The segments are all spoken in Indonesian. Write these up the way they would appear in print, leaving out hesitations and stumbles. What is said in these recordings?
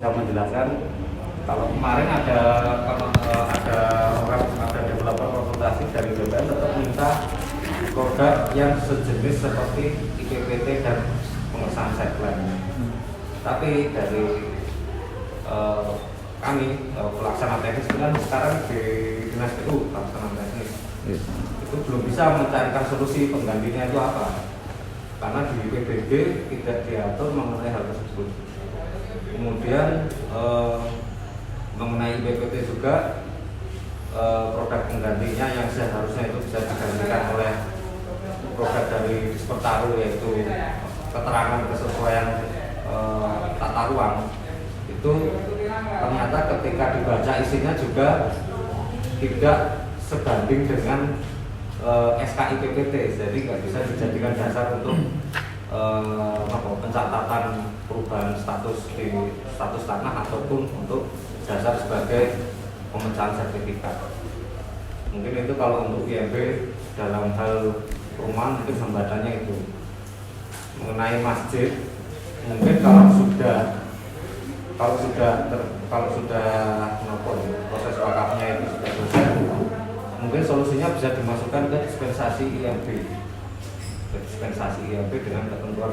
Saya menjelaskan kalau kemarin ada developer konsultasi dari BPN tetap minta produk yang sejenis seperti IPPT dan pengesahan site plan. Tapi dari kami pelaksana teknis kan sekarang di Dinas PU pelaksana teknis itu belum bisa mencarikan solusi penggantinya itu apa, karena di PBB tidak diatur mengenai hal tersebut. Kemudian mengenai IPPT juga produk penggantinya yang seharusnya itu bisa digantikan oleh produk dari Dispertaru, yaitu keterangan kesesuaian tata ruang, itu ternyata ketika dibaca isinya juga tidak sebanding dengan SK IPPT, jadi nggak bisa dijadikan dasar untuk pencatatan perubahan status di status tanah ataupun untuk dasar sebagai pemecahan sertifikat. Mungkin itu kalau untuk IMB dalam hal perumahan mungkin hambatannya itu. Mengenai masjid, mungkin kalau sudah proses wakafnya itu sudah selesai, mungkin solusinya bisa dimasukkan ke dispensasi IMB. Dispensasi IMB dengan ketentuan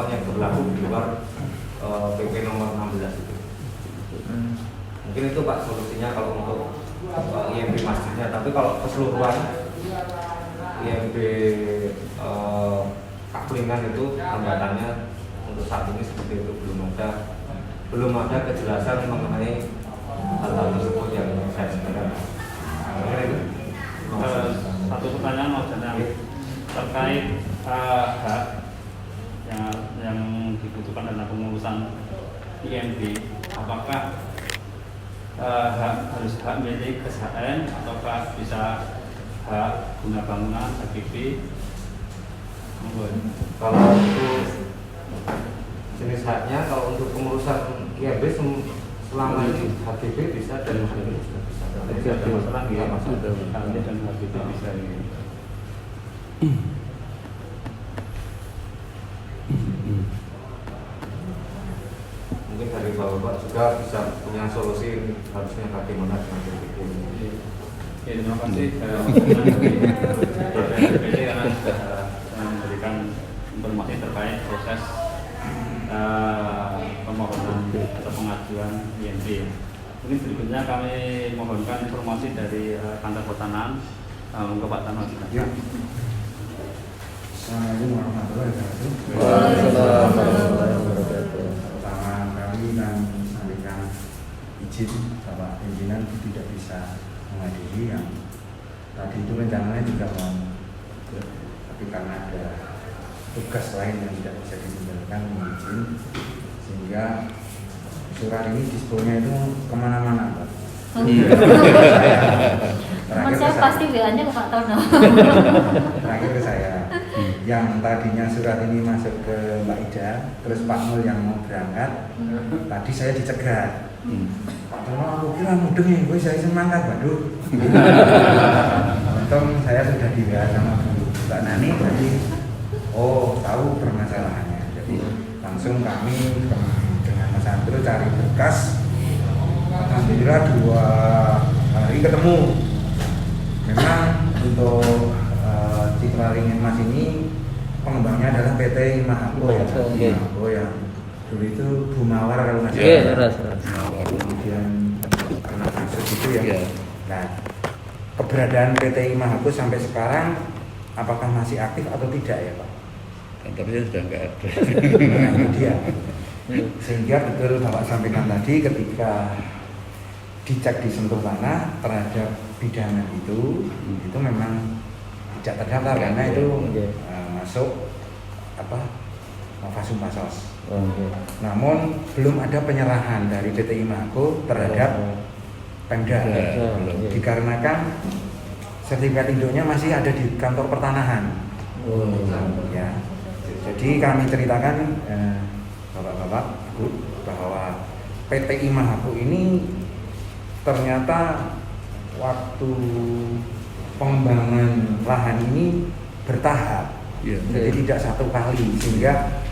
yang berlaku di luar PP nomor 16 itu. Mungkin itu Pak solusinya kalau untuk IMB masjidnya. Tapi kalau keseluruhan IMB Kaklingan itu hambatannya untuk saat ini seperti itu, belum ada kejelasan mengenai hal-hal tersebut yang saya sebutkan. Satu pertanyaan Mas Danang terkait hak yang dibutuhkan dalam pengurusan IMB, apakah harus hak milik SHN ataukah bisa hak guna bangunan HGB? Kalau untuk jenis haknya, kalau untuk pengurusan IMB selama ini HGB bisa dan HGB juga bisa. Tidak ada masalah ya, HGB dan HGB bisa ini. Mungkin dari Bapak juga bisa punya solusi harusnya bagaimana dengan HGB. Ya, terima kasih BPD karena sudah memberikan informasi terkait proses pemohonan atau pengajuan IMB. Mungkin berikutnya kami mohonkan informasi dari kantor pertanahan ke Pak Tanah. Ya. Assalamualaikum warahmatullahi wabarakatuh. Pertama kami akan sampaikan izin Bapak pimpinan tidak bisa menghadiri yang tadi itu rencananya juga mau, tapi karena ada tugas lain yang tidak bisa ditinggalkan izin, sehingga surat ini disponya itu kemana-mana Pak. Teman saya pasti WA-nya ke Pak Tono. Terakhir ke saya, yang tadinya surat ini masuk ke Mbak Ida, terus Pak Mul yang mau berangkat, tadi saya dicegat. Pak Tono, aku kira mudeng nih, gue saya semangat, waduh. Untung saya sudah di WA sama Bu Mbak Nani tadi, oh tahu permasalahannya, jadi langsung kami dengan Mas Andro cari berkas. Alhamdulillah 2 hari ketemu. Memang untuk Citra Ringin Mas ini pengembangnya adalah PT Imahako ya. Imahako ya. Dulu itu Bu Mawar kalau nggak salah. Kemudian kena kasus itu ya. Nah, keberadaan PT Imahako sampai sekarang apakah masih aktif atau tidak ya Pak? Kantornya sudah nggak ada. Nah, itu dia. Sehingga betul Bapak sampaikan tadi, ketika dicek di sentuh tanah terhadap bidangan itu memang tidak terdaftar karena itu masuk fasum pasos. Namun belum ada penyerahan dari PT Imahako terhadap Pemda, dikarenakan sertifikat induknya masih ada di kantor pertanahan. Ya, jadi kami ceritakan Bapak-bapak, Ibu, bahwa PT Imahako ini ternyata waktu pengembangan lahan ini bertahap, jadi tidak satu kali, sehingga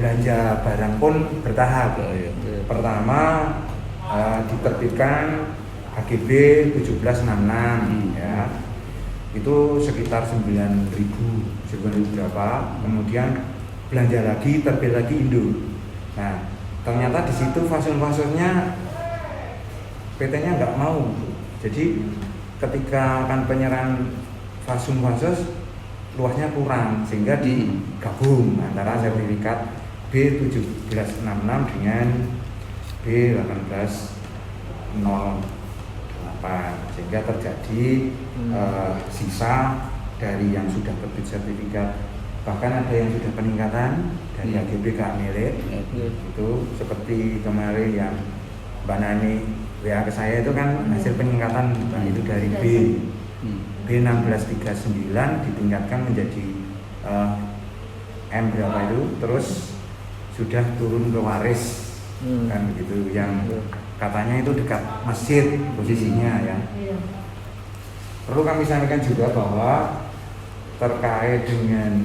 belanja barang pun bertahap. Oh, iya. Pertama diterbitkan HGB 1766 ya. Itu sekitar 9.000 berapa. Kemudian belanja lagi, terbit lagi Indo. Nah, ternyata di situ fasun-fasunnya PT-nya nggak mau. Jadi ketika akan penyerahan fasun-fasus luasnya kurang sehingga digabung antara sertifikat B1766 dengan B1808 sehingga terjadi sisa dari yang sudah terbit sertifikat, bahkan ada yang sudah peningkatan dari HGB ke milik. Itu seperti kemarin yang Mbak Nani WA ke saya itu kan hasil peningkatan itu dari B1639 ditingkatkan menjadi M berapa itu, terus sudah turun ke waris kan begitu, yang katanya itu dekat masjid posisinya ya. Perlu kami sampaikan juga bahwa terkait dengan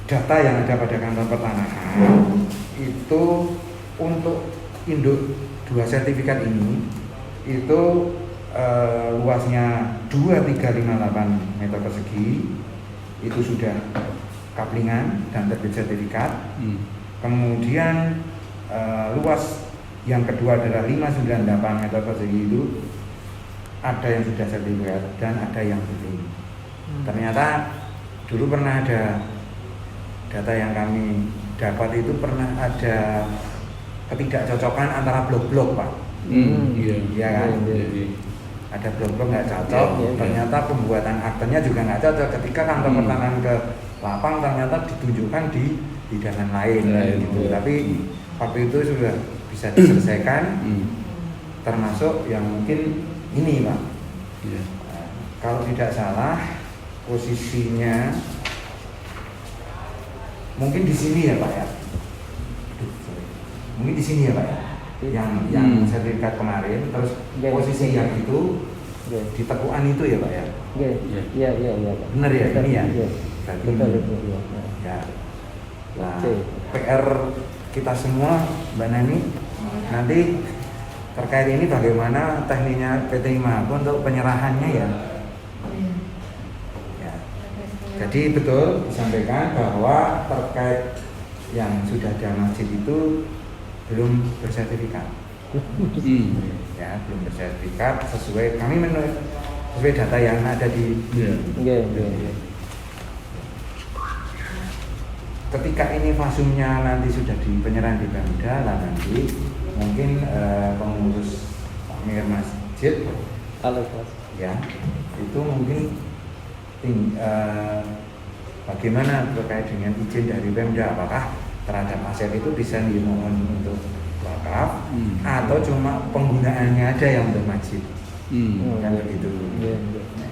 data yang ada pada kantor pertanahan itu untuk induk 2 sertifikat ini itu luasnya 2358 meter persegi itu sudah kaplingan dan terbit sertifikat. Kemudian luas yang kedua adalah 598 meter persegi itu ada yang sudah sertifikat dan ada yang belum. Ternyata dulu pernah ada data yang kami dapat itu pernah ada ketidakcocokan antara blok-blok, Pak. Iya kan? Ada blok-blok nggak cocok. Ternyata pembuatan aktenya juga nggak cocok. Ketika kantor pertanahan ke lapang ternyata ditunjukkan di bidangan lain gitu. Tapi waktu itu sudah bisa diselesaikan. Termasuk yang mungkin ini, Pak. Kalau tidak salah posisinya mungkin di sini ya, Pak ya. Mungkin di sini ya, Pak ya. Yang sertifikat kemarin, terus posisi yang itu di tekuan itu ya, Pak ya. Iya. Benar ya, ini ya. Berarti Betul. ya. Nah, PR kita semua, Mbak Nani, nanti terkait ini bagaimana tekniknya PT Imago untuk penyerahannya ya. Jadi betul disampaikan bahwa terkait yang sudah ada masjid itu belum bersertifikat. Ya, belum bersertifikat sesuai kami menurut sesuai data yang ada di. Ketika ini fasumnya nanti sudah di penyerahan di Pemda, lah nanti mungkin pengurus Amir Masjid ya itu mungkin bagaimana terkait dengan izin dari Pemda, apakah terhadap aset itu bisa dimohon untuk wakaf atau cuma penggunaannya ada yang untuk masjid kan begitu. Nah,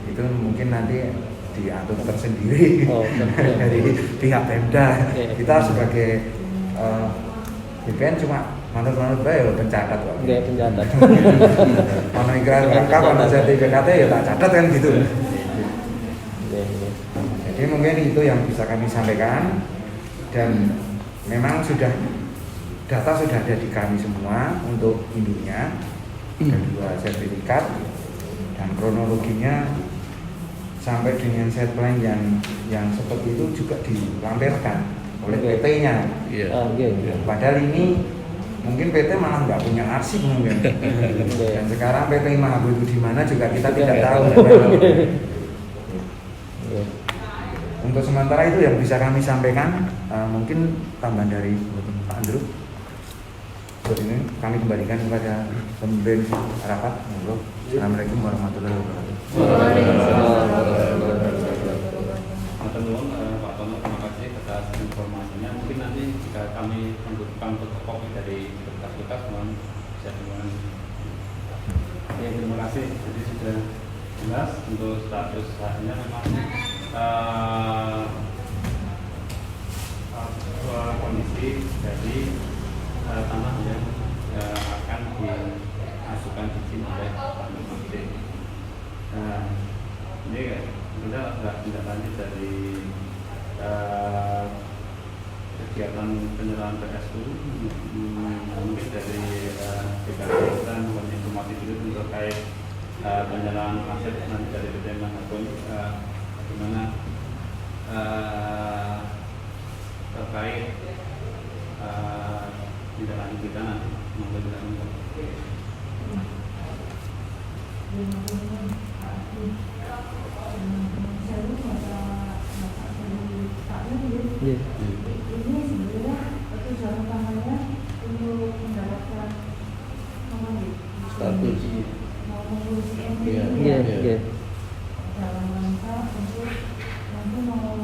itu mungkin nanti diatur tersendiri dari pihak Pemda. Kita sebagai BPN cuma manut-manut bae lho pencatat kok. Nggih, pencatat. Ono ikrar wakaf, ono sertifikatnya ya tak catat kan gitu. Jadi mungkin itu yang bisa kami sampaikan, dan memang data sudah ada di kami semua untuk induknya, kedua sertifikat, dan kronologinya sampai dengan set plan yang seperti itu juga dilampirkan oleh PT-nya. Padahal ini mungkin PT malah nggak punya arsip mungkin. Dan sekarang PT Imago itu di mana juga kita tidak tahu. Untuk sementara itu yang bisa kami sampaikan, mungkin tambahan dari Pak Andrew. Buat ini kami kembalikan kepada pemimpin rapat. Assalamualaikum warahmatullahi wabarakatuh. Pak Tono, terima kasih atas informasinya. Mungkin nanti jika kami membutuhkan fotokopi dari bekas-bekas, mohon bisa dimohon. Ya, terima kasih. Jadi sudah jelas untuk status saatnya memang kondisi dari tanah yang akan dimasukkan izin oleh Pak Menteri. Nah, ini sudah tidak lanjut dari kegiatan penyerahan PSU mungkin dari DKI kita memberi informasi dulu terkait penyerahan aset nanti dari PT Manapun bagaimana terkait tidak lanjut kita nanti Iya. Ini sebenarnya tujuan utamanya untuk mendapatkan Status. mengurus IMB Iya, Iya, iya. dalam rangka untuk nanti mau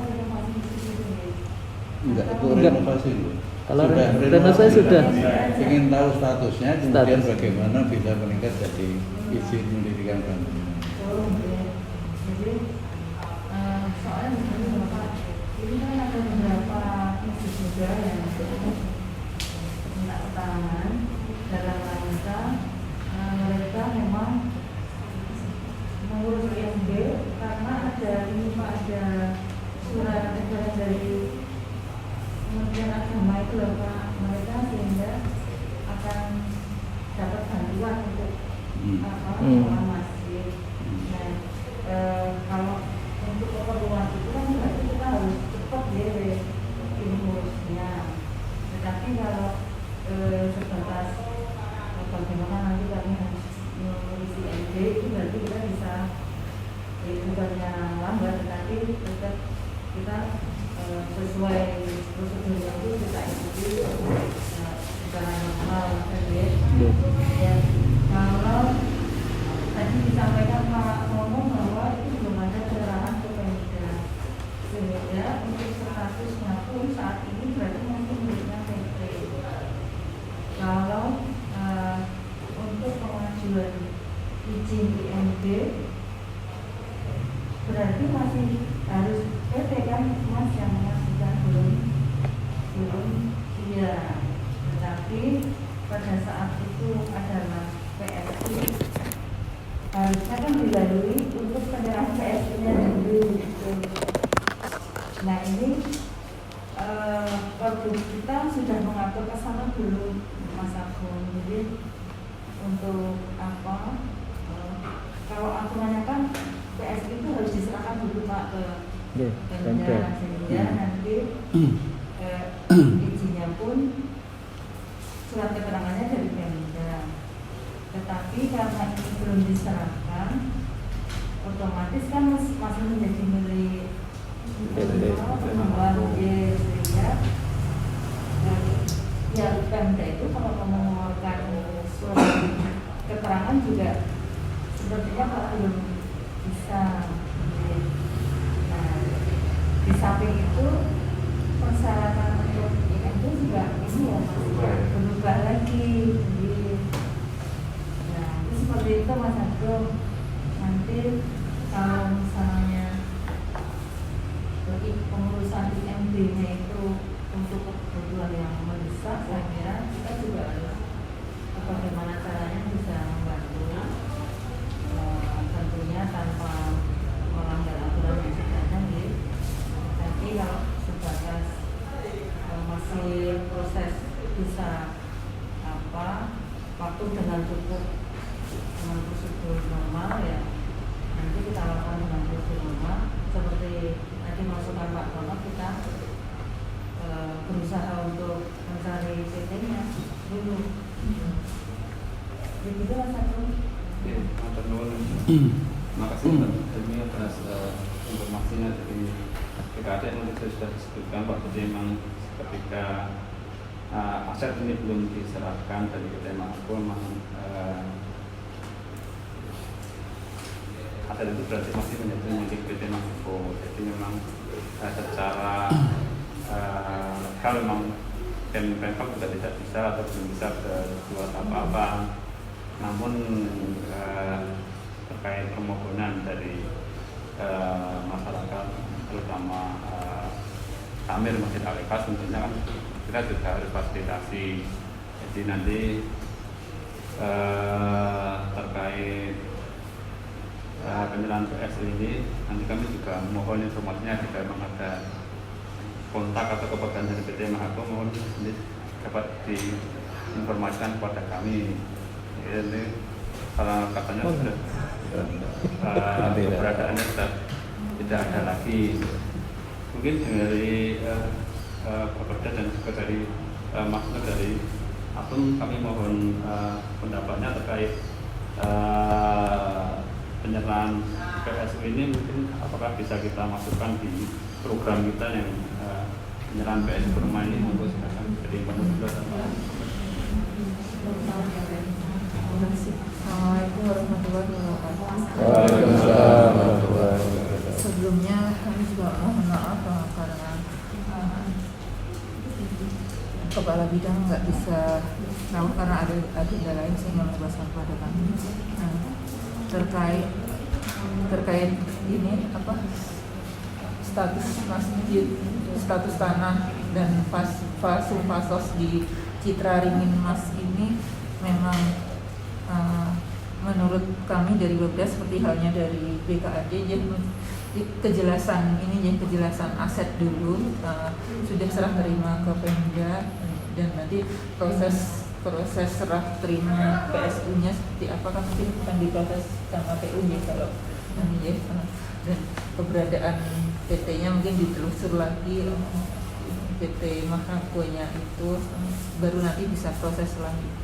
renovasi di situ. Enggak, itu Enggak. renovasi loh. Kalau Sudah, renovasi sudah. Ingin tahu statusnya, kemudian Status. bagaimana bisa meningkat jadi izin mendirikan bangunan. Jadi soalnya begini Bapak, ini kan ada beberapa institusi juga yang minta keterangan dalam rangka mereka memang mengurus IMB karena ada ini Pak, ada surat edaran dari Kementerian Agama itu loh Pak, mereka sehingga akan dapat bantuan untuk pengelola masjid. Nah, kalau untuk keperluan itu kan berarti kita harus cepat ya ini ngurusnya. Tetapi kalau sebatas bagaimana nanti kami harus mengurus IMB itu berarti kita bisa bukannya lambat, tetapi tetap kita sesuai prosedur itu kita ikuti secara normal ya. Ya, kalau tadi disampaikan Pak ngomong bahwa itu belum ada penyerahan ke Pemda, sehingga untuk statusnya pun saat ini berarti masih miliknya PT. Kalau untuk pengajuan izin IMB berarti masih harus PT kan Mas yang mengajukan belum iya, tetapi pada saat itu adalah PSU harusnya kan dilalui untuk penyerahan PSU-nya dulu gitu. Nah ini produk kita sudah mengatur ke sana belum Mas Agung. Jadi untuk apa? Kalau aturannya kan PSU itu harus diserahkan dulu Pak ke Pemda, sehingga nanti izinnya pun surat keterangannya dari Pemda. Tetapi karena ini belum diserahkan, otomatis kan masih menjadi milik pengelola sehingga ya Pemda itu kalau mau mengeluarkan surat keterangan juga sepertinya kalau belum bisa. Nah, di samping itu persyaratan untuk IMB juga ini ya berubah lagi. Nah, itu seperti itu Mas Agung. Nanti kalau misalnya pengurusan IMB-nya itu untuk kebutuhan yang mendesak, saya kira kita juga harus bagaimana caranya bisa membantu, tentunya tanpa melanggar aturan yang sudah ada. Tapi kalau sebatas masih proses bisa waktu dengan cukup dengan prosedur normal ya, nanti kita lakukan dengan prosedur normal seperti tadi masukan Pak Tono, kita berusaha untuk mencari PT-nya dulu. Begitu Mas Agung. Ya, terima kasih ini atas informasinya dari PKD yang sudah disebutkan Pak. Jadi memang ketika aset ini belum diserahkan dari PT Makro, memang aset itu berarti masih menjadi milik PT Makro. Jadi memang secara kalau memang Pemkab juga tidak bisa atau belum bisa berbuat apa-apa. Namun terkait permohonan dari masyarakat, terutama takmir Masjid Al-Ikhlas, tentunya kan kita juga harus fasilitasi. Jadi nanti terkait penyerahan PSU ini, nanti kami juga mohon informasinya jika memang ada kontak atau kepegang dari PT Mahako, mohon ini dapat diinformasikan kepada kami. Ini kalau katanya sudah keberadaannya sudah tidak ada lagi. Mungkin dari Bapak dan juga dari Mas Nur dari Atum, kami mohon pendapatnya terkait penyerahan PSU ini, mungkin apakah bisa kita masukkan di program kita yang penyerahan PSU rumah ini, untuk silakan dari Pak Nur dan Pak. Assalamualaikum warahmatullahi wabarakatuh. Waalaikumsalam warahmatullahi wabarakatuh. Sebelumnya kami juga mohon maaf karena kepala bidang nggak bisa karena ada agenda lain sehingga membebaskan kepada kami. Terkait ini status masjid, status tanah dan fasos di Citra Ringin Mas ini memang menurut kami dari Bapeda seperti halnya dari BKAD, jadi kejelasan aset dulu sudah serah terima ke Pemda, dan nanti proses serah terima PSU-nya seperti apa kan mungkin akan diproses sama PU ya kalau nanti ya, dan keberadaan PT-nya mungkin ditelusur lagi, PT Mahako-nya itu baru nanti bisa proses selanjutnya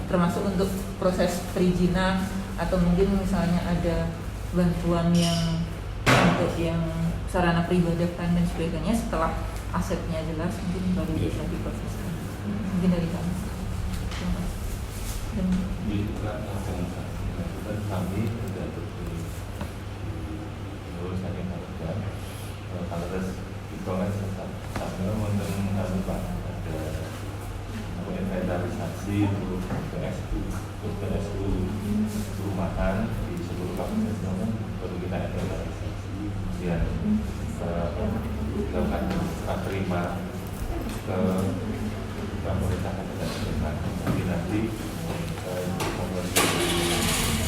termasuk untuk proses perizinan, atau mungkin misalnya ada bantuan yang untuk yang sarana peribadatan dan sebagainya setelah asetnya jelas mungkin baru bisa diproses. Mungkin dari kami. Dan kami sudah urusannya haruskan kalau terus itu kan sambil untuk ada inventarisasi untuk PSU perumahan di seluruh kabupaten, baru kita inventarisasi dan dilakukan terima ke pemerintah kabupaten Sleman. Nanti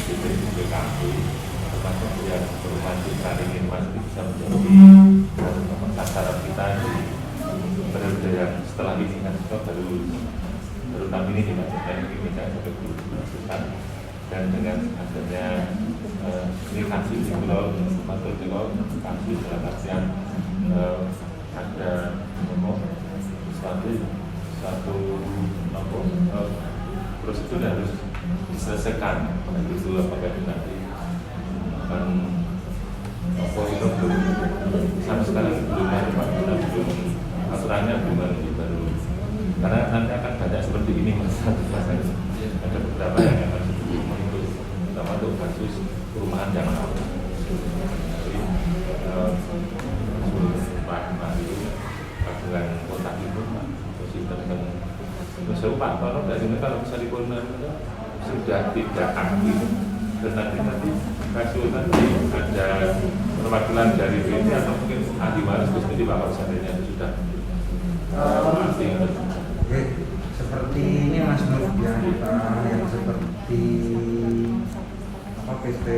BPKP termasuk yang perumahan Citra Ringin Mas bisa menjadi sasaran kita di periode yang setelah ini kan baru kami ini dimaksudkan ini tidak sampai dimaksudkan, dan dengan adanya ini kasih di pulau Matul Pulau kasih dalam artian ada satu prosedur harus diselesaikan, itu apakah nanti akan itu belum sampai sekarang belum ada aturannya belum baru, karena nanti akan banyak seperti ini ada beberapa yang akan untuk terutama untuk kasus perumahan yang lama. Jadi Pak itu dengan kotak itu masih dengan Pak kalau dari kalau bisa dikoordinir sudah tidak aktif, dan nanti kasus nanti ada perwakilan dari BPD atau mungkin ahli waris jadi Bapak seandainya sudah aktif. Seperti ini Mas Nur yang seperti PT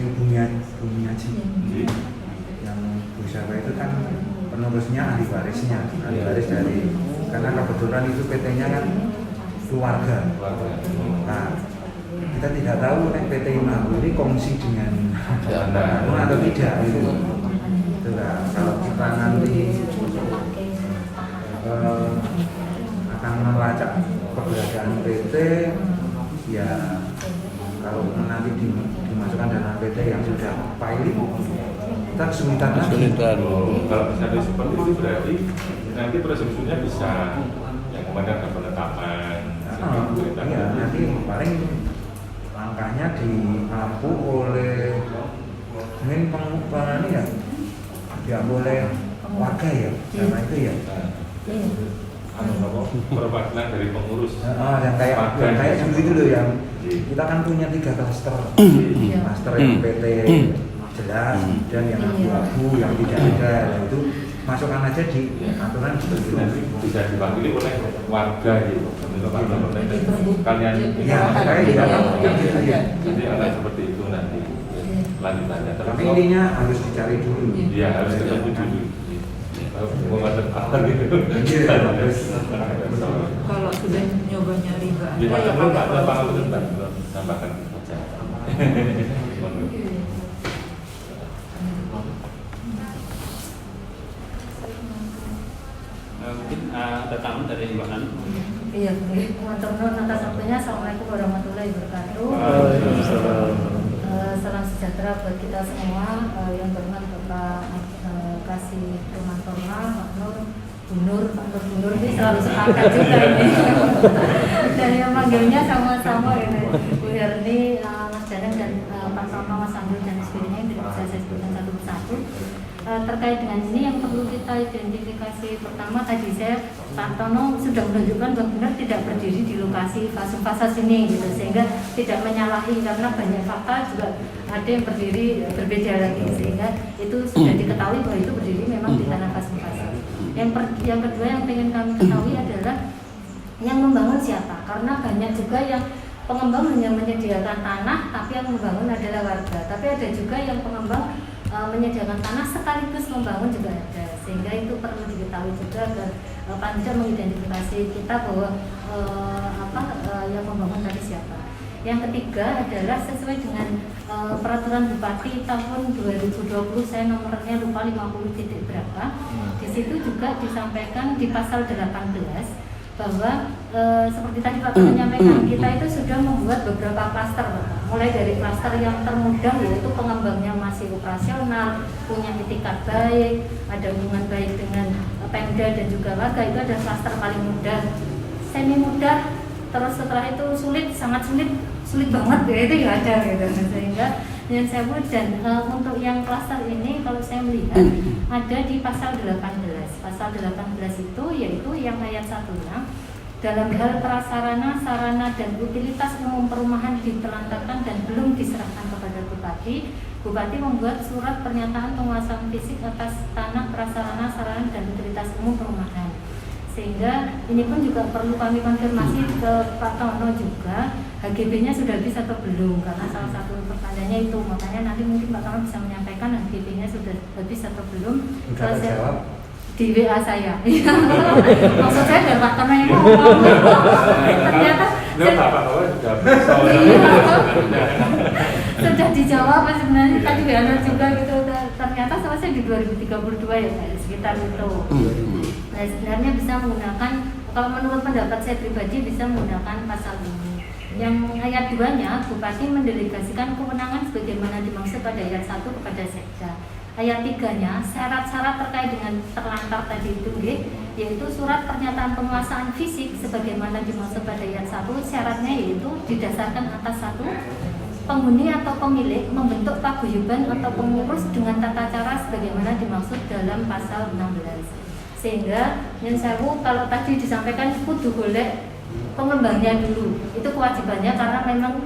Bunyaji yang Busara itu kan penerusnya ahli waris dari, karena kebetulan itu PT-nya kan keluarga. Nah, kita tidak tahu kan PT Mahako ini kongsi dengan atau tidak itu. Itulah kalau kita nanti akan melacak keberadaan PT, ya kalau nanti dimasukkan dalam PT yang sudah pilot, kita kesulitan lagi. Kalau misalnya seperti itu berarti nanti prosedurnya bisa yang kemarin ada penetapan. Iya, nanti paling langkahnya diampu oleh mungkin pengupahan ya, tidak boleh warga ya, sama itu ya. Perwakilan dari pengurus. Yang kayak begitu loh, yang kita kan punya 3 klaster, klaster yang PT jelas, dan yang abu-abu yang tidak ada, itu masukkan aja di aturan Jadi gitu. nanti bisa diwakili oleh warga gitu. Kalian Ya, saya tidak tahu gitu ya. jadi akan seperti itu nanti lanjutannya. Tapi intinya harus dicari dulu. ya harus ketemu dulu. Mengatur apa gitu. Iya, harus. Kalau sudah nyoba nyari nggak Ya, ada ya kalau pakai Pak kalau Luhut tambahkan saja. Mungkin ada tamu dari Mbak Nan. Iya, untuk atas waktunya. Assalamualaikum warahmatullahi wabarakatuh. Salam sejahtera buat kita semua. Yang berhormat Bapak Kasih Rumantorma, Pak Nur, Bu Nur, Pak Nur ini selalu sepakat juga ini. Dan yang manggilnya sama-sama ini, Bu Herni, Mas Danang dan Pak Tono, Mas Andul dan sebagainya yang tidak bisa saya sebutkan satu persatu. Terkait dengan ini yang perlu kita identifikasi pertama tadi Pak Tono sudah menunjukkan bahwa benar tidak berdiri di lokasi fase ini gitu, sehingga tidak menyalahi karena banyak fakta juga ada yang berdiri berbeda lagi, sehingga itu sudah diketahui bahwa itu berdiri memang di tanah fase. Yang kedua yang ingin kami ketahui adalah yang membangun siapa, karena banyak juga yang pengembang hanya menyediakan tanah tapi yang membangun adalah warga, tapi ada juga yang pengembang menyediakan tanah sekaligus membangun juga ada, sehingga itu perlu diketahui juga agar panja mengidentifikasi kita bahwa yang membangun tadi siapa. Yang ketiga adalah sesuai dengan peraturan Bupati tahun 2020, saya nomornya lupa 50 titik berapa. Di situ juga disampaikan di pasal 18 bahwa seperti tadi Pak menyampaikan, kita itu sudah membuat beberapa klaster, mulai dari klaster yang termudah yaitu pengembangnya masih operasional, punya itikat baik, ada hubungan baik dengan Pemda dan juga warga, itu ada klaster paling mudah, semi mudah, terus setelah itu sulit, sangat sulit banget ya, itu ya ada gitu. Sehingga yang saya buat dan untuk yang klaster ini kalau saya melihat ada di pasal 18. Pasal 18 itu yaitu yang ayat 1-nya, dalam hal prasarana, sarana dan utilitas umum perumahan ditelantarkan dan belum diserahkan kepada Bupati, Bupati membuat surat pernyataan penguasaan fisik atas tanah, prasarana, sarana dan utilitas umum perumahan. Sehingga ini pun juga perlu kami konfirmasi ke Pak Tono juga, HGB-nya sudah habis atau belum, karena salah satu pertanyaannya itu, makanya nanti mungkin Pak Tono bisa menyampaikan HGB-nya sudah habis atau belum. Enggak terjawab di WA saya. Maksud saya dari Pak Tono yang ngomong. Ternyata sudah dijawab sebenarnya tadi WA juga gitu. Ternyata selesai di 2032 ya Pak, sekitar itu. Nah, sebenarnya bisa menggunakan, kalau menurut pendapat saya pribadi bisa menggunakan pasal ini. Yang ayat 2-nya, Bupati mendelegasikan kewenangan sebagaimana dimaksud pada ayat 1 kepada Sekda. Ayat 3-nya, syarat-syarat terkait dengan terlantar tadi itu, yaitu surat pernyataan penguasaan fisik sebagaimana dimaksud pada ayat 1, syaratnya yaitu didasarkan atas 1, penghuni atau pemilik membentuk paguyuban atau pengurus dengan tata cara sebagaimana dimaksud dalam pasal 16. Sehingga yang sewu kalau tadi disampaikan kudu golek pengembangnya dulu, itu kewajibannya karena memang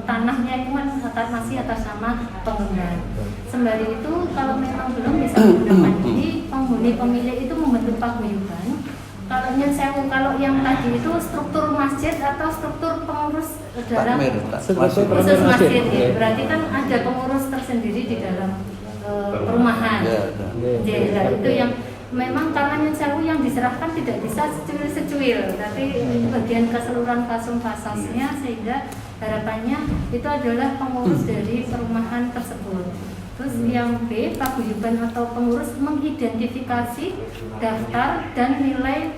tanahnya itu kan masih atas nama pengembang. Sembari itu kalau memang belum bisa menggunakan ini, penghuni pemilik itu membentuk paguyuban. Kalau yang sewu, kalau yang tadi itu struktur masjid atau struktur pengurus dalam khusus masjid, ya. Berarti kan ada pengurus tersendiri di dalam perumahan. Ya, itu yang memang karena Nyensewu yang diserahkan tidak bisa secuil-secuil, tapi bagian keseluruhan fasum-fasasnya, sehingga harapannya itu adalah pengurus dari perumahan tersebut. Terus yang B, paguyuban atau pengurus mengidentifikasi daftar dan nilai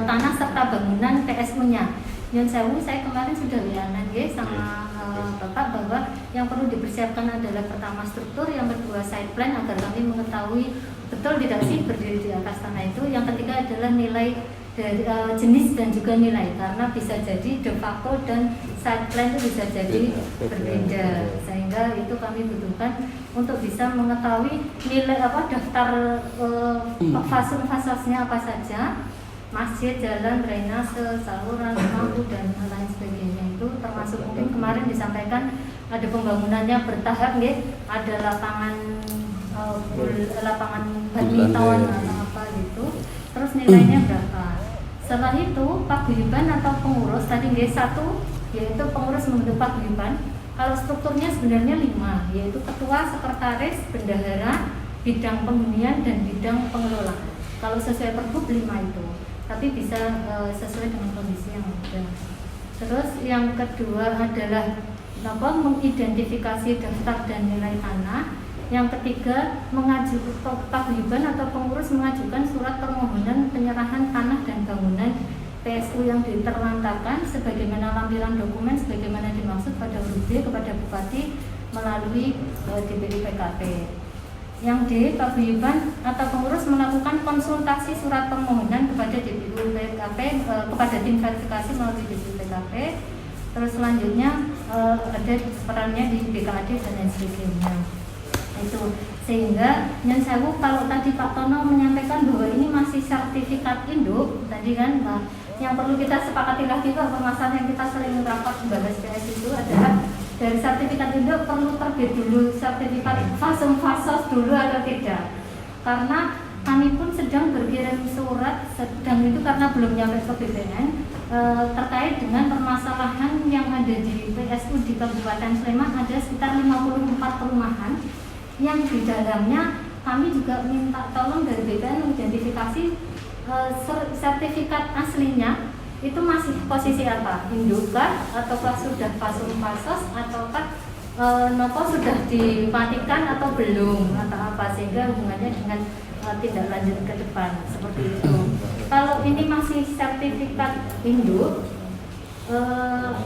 tanah serta bangunan PSU-nya. Nyensewu, saya kemarin sudah lihat sama Bapak bahwa yang perlu dipersiapkan adalah pertama struktur, yang kedua site plan agar kami mengetahui betul tidak sih berdiri di atas tanah itu. Yang ketiga adalah nilai dari jenis dan juga nilai, karena bisa jadi de facto dan site plan itu bisa jadi berbeda, sehingga itu kami butuhkan untuk bisa mengetahui nilai daftar fasum-fasasnya apa saja, masjid, jalan, drainase, saluran, lampu dan lain sebagainya. Itu termasuk mungkin kemarin disampaikan ada pembangunannya bertahap, ada lapangan lapangan badminton atau apa gitu, terus nilainya berapa. Setelah itu paguyuban atau pengurus tadi D1 yaitu pengurus membentuk paguyuban. Kalau strukturnya sebenarnya 5, yaitu ketua, sekretaris, bendahara, bidang penghunian dan bidang pengelola. Kalau sesuai Pergub 5 itu, tapi bisa sesuai dengan kondisi yang ada. Terus yang kedua adalah mengidentifikasi daftar dan nilai tanah. Yang ketiga, mengajukan paguyuban atau pengurus mengajukan surat permohonan penyerahan tanah dan bangunan PSU yang diterlantarkan sebagaimana lampiran dokumen sebagaimana dimaksud pada huruf B kepada Bupati melalui DPU PKP. Yang D, paguyuban atau pengurus melakukan konsultasi surat permohonan kepada DPU PKP kepada tim verifikasi melalui DPU PKP. Terus selanjutnya ada perannya di BKAD dan lain sebagainya. Itu sehingga yang sewu kalau tadi Pak Tono menyampaikan bahwa ini masih sertifikat induk tadi kan, yang perlu kita sepakati lagi Pak, permasalahan yang kita sering rapat membahas PS itu adalah dari sertifikat induk perlu terbit dulu sertifikat fasos dulu atau tidak, karena kami pun sedang berkirim surat sedang itu karena belum nyampe ke BPN terkait dengan permasalahan yang ada di PSU di Kabupaten Sleman. Ada sekitar 54 perumahan yang di dalamnya kami juga minta tolong dari BPN mengidentifikasi sertifikat aslinya itu masih posisi apa, indukah ataukah sudah fasos ataukah nopo sudah dimatikan atau belum atau apa, sehingga hubungannya dengan tindak lanjut ke depan seperti itu. Kalau ini masih sertifikat induk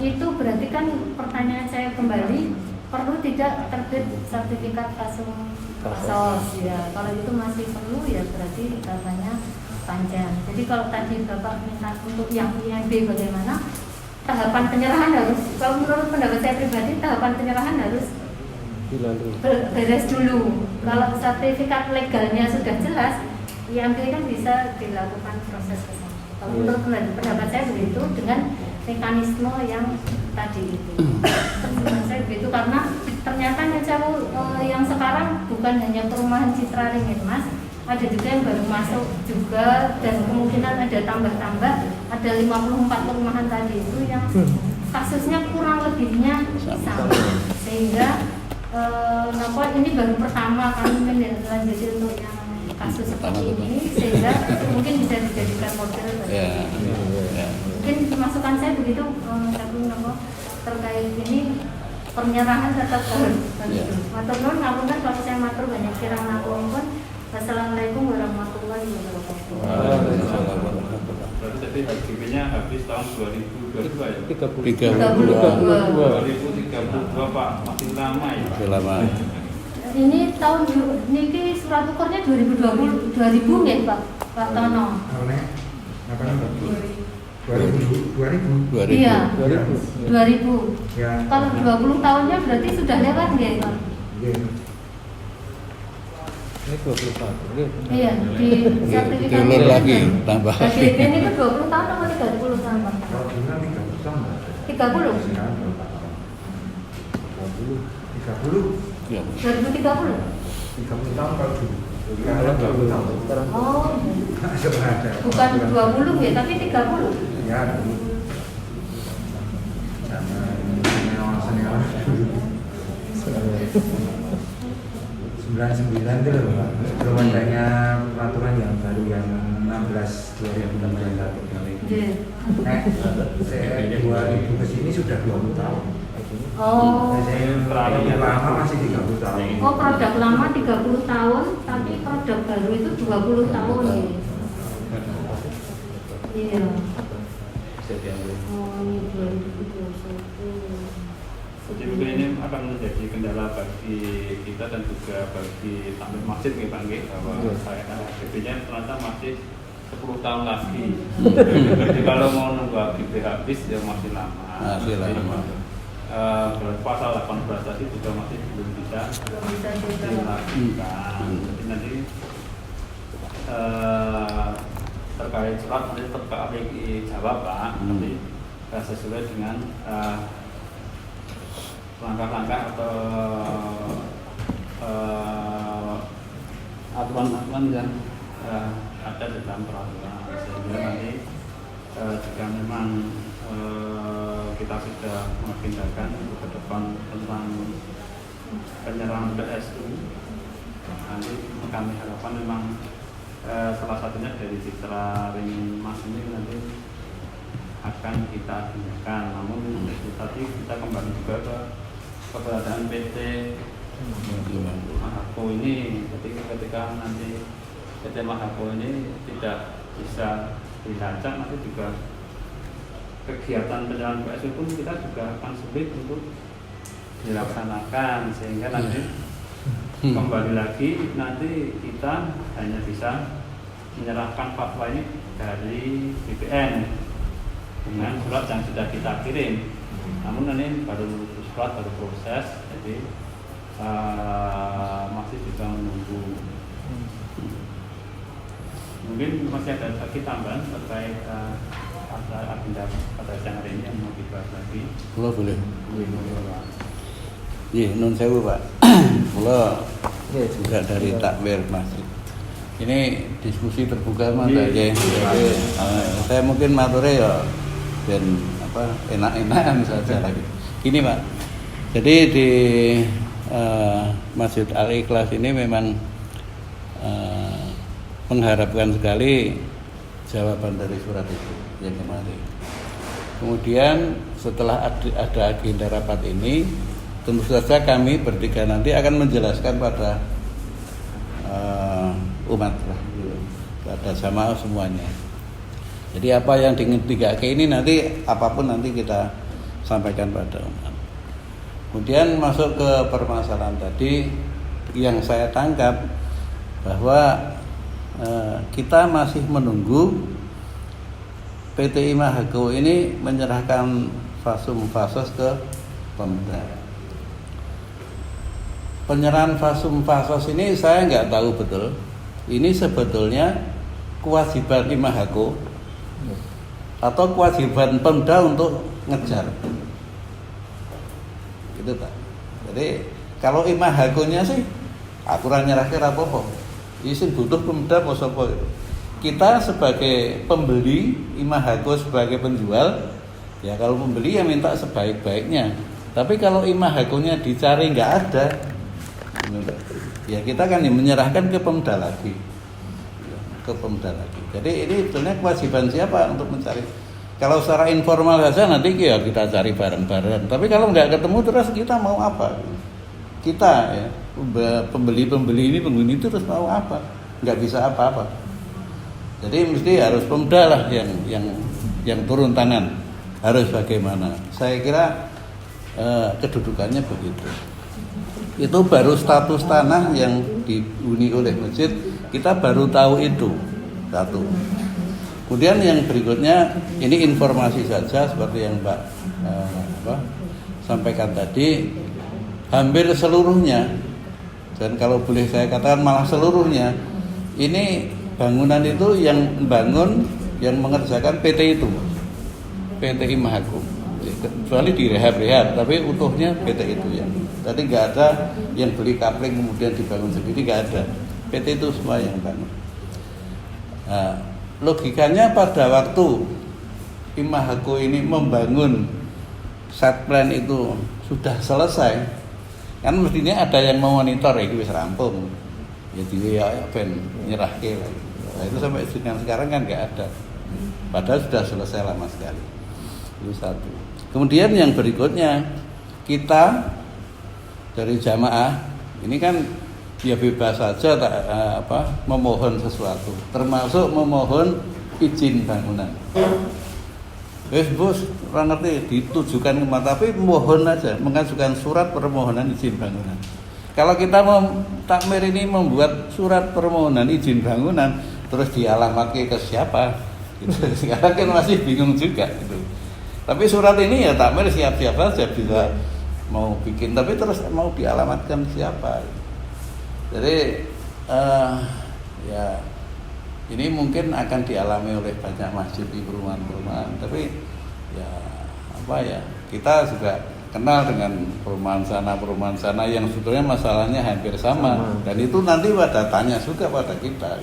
itu berarti kan pertanyaan saya kembali, perlu tidak terbit sertifikat fasos ya. Kalau itu masih perlu ya berarti datanya panjang. Jadi kalau tadi Bapak minta untuk yang IMB bagaimana tahapan penyerahan harus, kalau menurut pendapat saya pribadi tahapan penyerahan harus beres dulu. Kalau sertifikat legalnya sudah jelas, IMB kan bisa dilakukan proses ke sana. Kalau menurut pendapat saya begitu dengan mekanisme yang tadi itu. Saya begitu karena ternyata yang sekarang bukan hanya perumahan Citra Ringin Mas, ada juga yang baru masuk juga dan kemungkinan ada tambah-tambah, ada 54 perumahan tadi itu yang kasusnya kurang lebihnya sama, sehingga ini baru pertama kami melanjuti untuk yang kasus seperti ini, sehingga mungkin bisa dijadikan model. Mungkin masukan saya begitu, terkait ini penyerahan tetap harus. Matur nuwun, ngapunten kalau saya matur banyak kirang ngapunten. Wassalamualaikum warahmatullahi wabarakatuh. Berarti tadi HGB-nya habis tahun 2022 ya? 2032 Pak, makin lama ya? Masih lama. Ini tahun niki surat ukurnya 2020 2000 nggih Pak Tono. Apa namanya? 2000. Iya. 2000. 2000. Ya. Kalau 20 tahunnya berarti sudah lewat nggih Pak? Iya. Ini 21. Iya, di sertifikat Diulur lagi, tambah lagi. HGB ini ke 20 tahun atau 30 tahun Pak? Kalau bulan 30 tahun. 30? 30. Ya. 2030? 30 tahun kalau dulu. Sekarang 20 tahun. Oh, Sebenarnya. bukan 20 ya, tapi 30? Ya, dulu. Senior dulu. 99 itu loh Pak. Belum adanya peraturan yang baru yang 16 2016. Iya. Saya 2000 ke sini sudah 20 tahun. Oh. Saya lama masih 30 tahun. Oh, produk lama 30 tahun, tapi produk baru itu 20 tahun ya. Iya. Oh, ini 2021. Jadi mungkin ini akan menjadi kendala bagi kita dan juga bagi takmir masjid nih Pak Nggih, bahwa saya HGB-nya ternyata masih 10 tahun lagi. Jadi kalau mau nunggu HGB habis ya masih lama. Masih lama. Pasal 18 tadi juga masih belum bisa dilakukan. Jadi nanti terkait surat nanti tetap kami jawab Pak, tapi sesuai dengan langkah-langkah atau aturan-aturan yang ada di dalam peraturan, sehingga nanti jika memang kita sudah mengagendakan ke depan tentang penyerahan PSU, nanti kami harapkan memang salah satunya dari Citra Ring Mas ini nanti akan kita agendakan. Namun itu tadi kita kembali juga ke keberadaan PT Mahako ini. Jadi ketika nanti PT Mahako ini tidak bisa dilacak, nanti juga kegiatan penyerahan PSU pun kita juga akan sulit untuk dilaksanakan, sehingga nanti kembali lagi nanti kita hanya bisa menyerahkan fatwa ini dari BPN dengan surat yang sudah kita kirim. Namun ini baru surat, baru proses, jadi masih juga menunggu. Mungkin masih ada lagi tambahan terkait agenda pada siang hari ini yang mau dibahas lagi. Boleh. Iya, nun sewu Pak. Kula juga dari takmir masjid. Ini diskusi terbuka Mas ya. Jadi saya mungkin mature ya ben enak-enakan saja lagi. Gini Pak. Jadi di Masjid Al-Ikhlas ini memang mengharapkan sekali jawaban dari surat itu yang kemarin. Kemudian setelah ada agenda rapat ini, tentu saja kami bertiga nanti akan menjelaskan pada umat lah, pada jamaah semuanya. Jadi apa yang ingin 3K ini nanti apapun nanti kita sampaikan pada umat. Kemudian masuk ke permasalahan tadi yang saya tangkap bahwa kita masih menunggu PT Mahako ini menyerahkan fasum fasos ke Pemda. Penyerahan fasum fasos ini saya nggak tahu betul. Ini sebetulnya kewajiban Mahako atau kewajiban Pemda untuk ngejar. Gitu tak. Jadi kalau Mahako-nya sih aku ora nyerahke ra apa-apa. Isin butuh Pemda apa sapa itu. Kita sebagai pembeli, Mahako sebagai penjual, ya kalau pembeli ya minta sebaik-baiknya. Tapi kalau Mahako-nya dicari nggak ada, ya kita kan menyerahkan ke Pemda lagi, ke Pemda lagi. Jadi ini sebetulnya kewajiban siapa untuk mencari? Kalau secara informal saja nanti ya kita cari bareng-bareng. Tapi kalau nggak ketemu terus kita mau apa? Kita ya pembeli-pembeli ini penghuni terus mau apa? Nggak bisa apa-apa. Jadi mesti harus Pemda lah yang turun tangan. Harus bagaimana? Saya kira kedudukannya begitu. Itu baru status tanah yang dihuni oleh masjid, kita baru tahu itu satu. Kemudian yang berikutnya ini informasi saja seperti yang Mbak sampaikan tadi, hampir seluruhnya, dan kalau boleh saya katakan malah seluruhnya, ini bangunan itu yang bangun, yang mengerjakan PT itu, PT Mahako. Kecuali direhab-rehab, tapi utuhnya PT itu ya. Tadi nggak ada yang beli kapling kemudian dibangun sendiri, nggak ada. PT itu semua yang bangun. Nah, logikanya pada waktu Mahako ini membangun set plan itu sudah selesai, kan mestinya ada yang memonitor ya, wis rampung. Jadi ya ben nyerahke. Nah, itu sampai sekarang kan nggak ada. Padahal sudah selesai lama sekali. Itu satu. Kemudian yang berikutnya, kita dari jamaah ini kan ya bebas saja memohon sesuatu, termasuk memohon izin bangunan. Bos, orang ngerti ditujukan kemana, tapi mohon aja, mengajukan surat permohonan izin bangunan. Kalau kita takmir ini membuat surat permohonan izin bangunan, terus dialamatkan ke siapa? Gitu. Sekarang kan masih bingung juga gitu. Tapi surat ini ya takmir siap-siap saja bisa mau bikin, tapi terus mau dialamatkan siapa? Jadi ya ini mungkin akan dialami oleh banyak masjid di perumahan-perumahan. Tapi ya kita juga kenal dengan perumahan sana yang sebetulnya masalahnya hampir sama. Dan itu nanti pada tanya juga pada kita.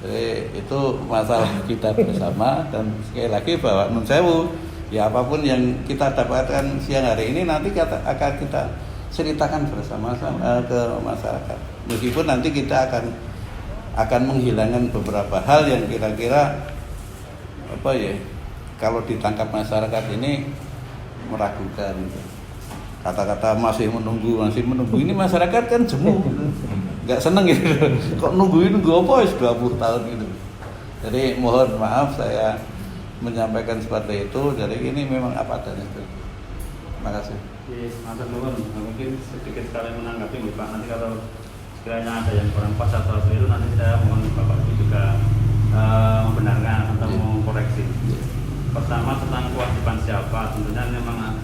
Jadi itu masalah kita bersama, dan sekali lagi bahwa nun sewu, ya apapun yang kita dapatkan siang hari ini nanti akan kita ceritakan bersama-sama ke masyarakat. Meskipun nanti kita akan menghilangkan beberapa hal yang kira-kira kalau ditangkap masyarakat ini meragukan. Kata-kata masih menunggu ini masyarakat kan jemu gitu. Nggak seneng gitu. Kok nunggu apa 20 tahun gitu. Jadi mohon maaf saya menyampaikan seperti itu. Jadi ini memang apa adanya. Terima kasih. Matur nuwun, mungkin sedikit sekali menanggapi Pak. Nanti kalau sekiranya ada yang kurang pas atau keliru, nanti saya mohon Bapak Ibu juga membenarkan atau mengkoreksi. Pertama tentang kewajiban siapa, tentunya memang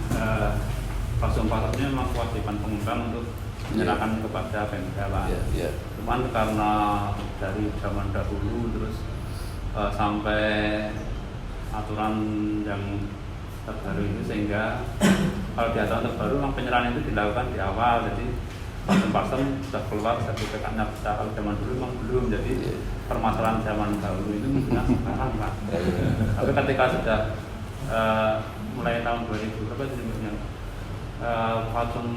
pasung-pasungnya memang kewajiban pengembang untuk menyerahkan kepada Pemda Pak. Cuman karena dari zaman dahulu terus sampai aturan yang terbaru itu, sehingga kalau di aturan terbaru memang penyerahan itu dilakukan di awal. Jadi pasung sudah keluar sertifikatnya, kalau zaman dulu memang belum. Jadi permasalahan zaman dahulu itu mungkin sekarang Pak. Tapi ketika sudah mulai tahun 2000 berapa disebutnya pasung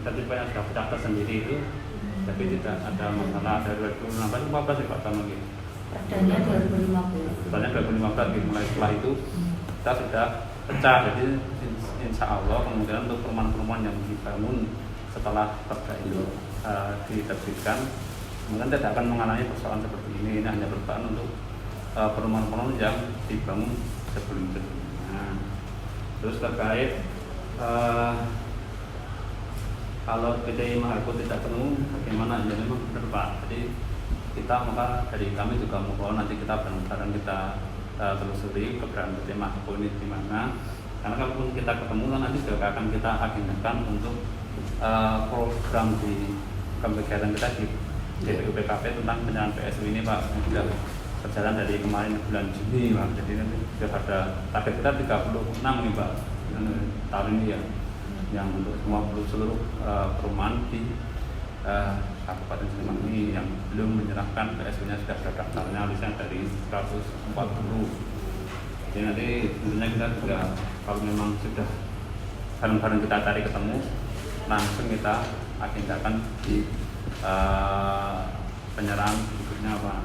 sertifikatnya sudah pecah tersendiri itu, tapi tidak ada masalah. Dari 2016 15 ya Pak tahun lagi. Perdanya 2015. Perdanya 2015 gitu. Mulai setelah itu kita sudah pecah. Jadi insya Allah kemungkinan untuk perumahan-perumahan yang dibangun setelah perda itu diterbitkan, mungkin tidak akan mengalami persoalan seperti ini. Ini hanya bertahan untuk perumahan-perumahan yang dibangun sebelumnya. Terus terkait kalau PDI Mahargo tidak penuh, bagaimana? Ya memang benar Pak. Jadi maka dari kami juga mohon nanti kita bareng-bareng kita telusuri keberadaan PDI Mahargo ini di mana. Karena kalaupun kita ketemu nanti juga akan kita agendakan untuk program di kegiatan kita di DPUPKP tentang penyerahan PSU ini Pak, yang sudah berjalan dari kemarin bulan Juni Pak. Jadi nanti sudah ada target kita 36 nih Pak tahun ini ya, yang untuk semua seluruh perumahan di Kabupaten Sleman ini yang belum menyerahkan PSU-nya sudah ada daftarnya, listnya dari 140. Jadi nanti tentunya kita juga kalau memang sudah bareng-bareng kita cari ketemu, langsung kita agendakan di penyerahan berikutnya Pak.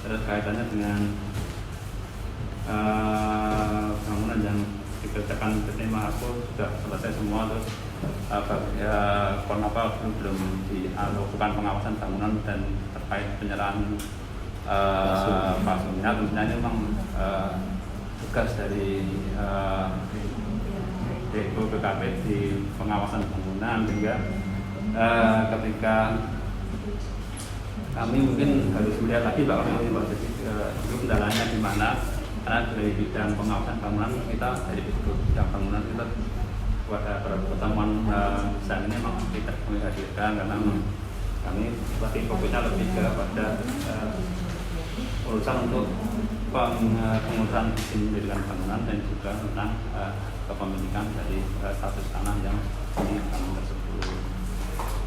Terus kaitannya dengan bangunan yang dikerjakan PT Mahargo sudah selesai semua, terus kenapa belum dilakukan pengawasan bangunan dan terkait penyerahan pasungnya, tentunya ini memang tugas dari DPUPKP di pengawasan bangunan, sehingga ketika kami mungkin harus melihat lagi Pak, jadi itu kendalanya di mana. Karena dari bidang pengawasan bangunan kita, dari bidang bangunan kita pada pertemuan siang ini memang tidak menghadirkan, karena kami seperti fokusnya lebih kepada urusan untuk pengurusan izin mendirikan bangunan dan juga tentang kepemilikan dari status tanah yang dibangun tersebut.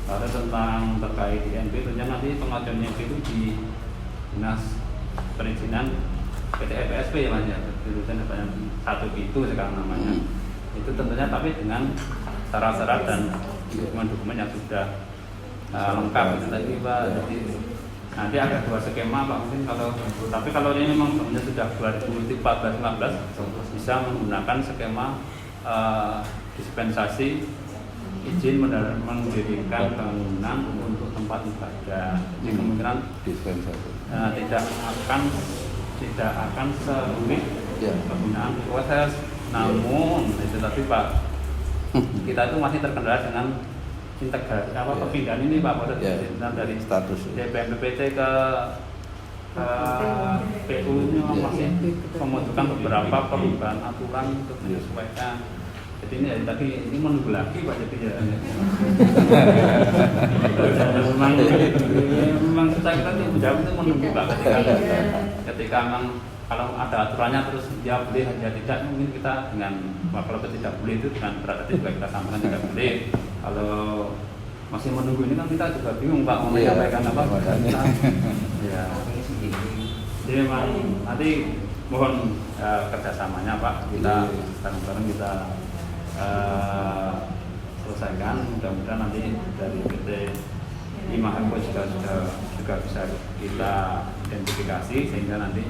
Lalu tentang terkait INB, tentunya nanti pengajuannya itu di Dinas Perizinan PT FSP ya Mas ya, jurusan satu itu sekarang namanya. Itu tentunya tapi dengan syarat-syarat dan dokumen-dokumen yang sudah lengkap itu tadi Pak. Jadi nanti ada 2 skema Pak mungkin, tapi kalau ini memang sudah 2014-15 bisa menggunakan skema dispensasi izin mendirikan bangunan untuk tempat ibadah. Jadi kemungkinan dispensasi tidak akan serumit penggunaan proses. Namun itu tadi Pak, kita itu masih terkendala dengan integrasi perpindahan ini Pak, dari status DPMPT ke PU ini masih membutuhkan beberapa perubahan aturan untuk menyesuaikan. Jadi ini tadi ini menunggu lagi Pak, jadi ya memang kita itu menjawab itu menunggu Pak, ketika memang kalau ada aturannya terus dia boleh dia tidak, mungkin kita dengan kalau tidak boleh itu dengan berarti juga kita sampaikan tidak boleh. Kalau masih menunggu ini kan kita juga bingung Pak mau menyampaikan apa. Ya. Jadi memang nanti mohon kerjasamanya Pak, kita bareng-bareng kita selesaikan. Mudah-mudahan nanti dari PT IMAHAKO juga bisa kita identifikasi sehingga nanti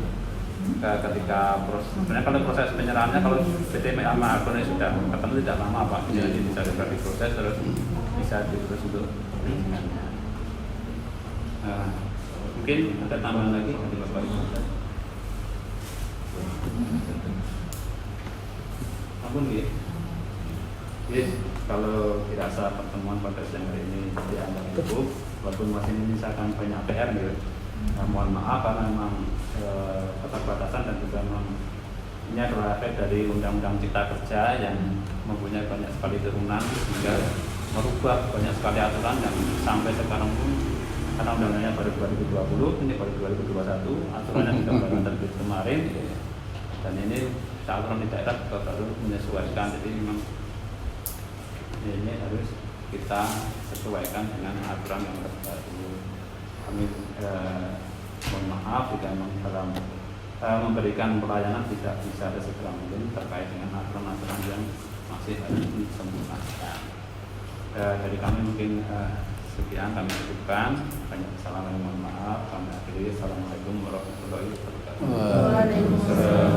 ketika sebenarnya kalau proses penyerahannya kalau PT IMAHAKO ini sudah ketemu tidak lama Pak, jadi bisa juga diproses terus bisa diurus untuk perizinannya. Mungkin ada tambahan lagi dari Bapak Ibu. Ampun ya. Yes, kalau dirasa pertemuan pada siang hari ini dianggap cukup, walaupun masih menyisakan banyak PR gitu. Mohon maaf karena memang keterbatasan dan juga memang ini adalah efek dari Undang-Undang Cipta Kerja yang mempunyai banyak sekali turunan sehingga merubah banyak sekali aturan yang sampai sekarang pun karena undang-undangnya baru 2020, ini baru 2021, aturannya sudah baru terbit kemarin dan ini aturan di daerah juga baru menyesuaikan, jadi memang ini harus kita sesuaikan dengan aturan yang terbaru. Kami mohon maaf jika memang dalam memberikan pelayanan tidak bisa sesegera mungkin terkait dengan aturan-aturan yang masih harus disempurnakan. Dari kami mungkin sekian kami cukupkan. Banyak kesalahan, mohon maaf. Kami akhiri. Assalamualaikum warahmatullahi wabarakatuh. Waalaikumsalam.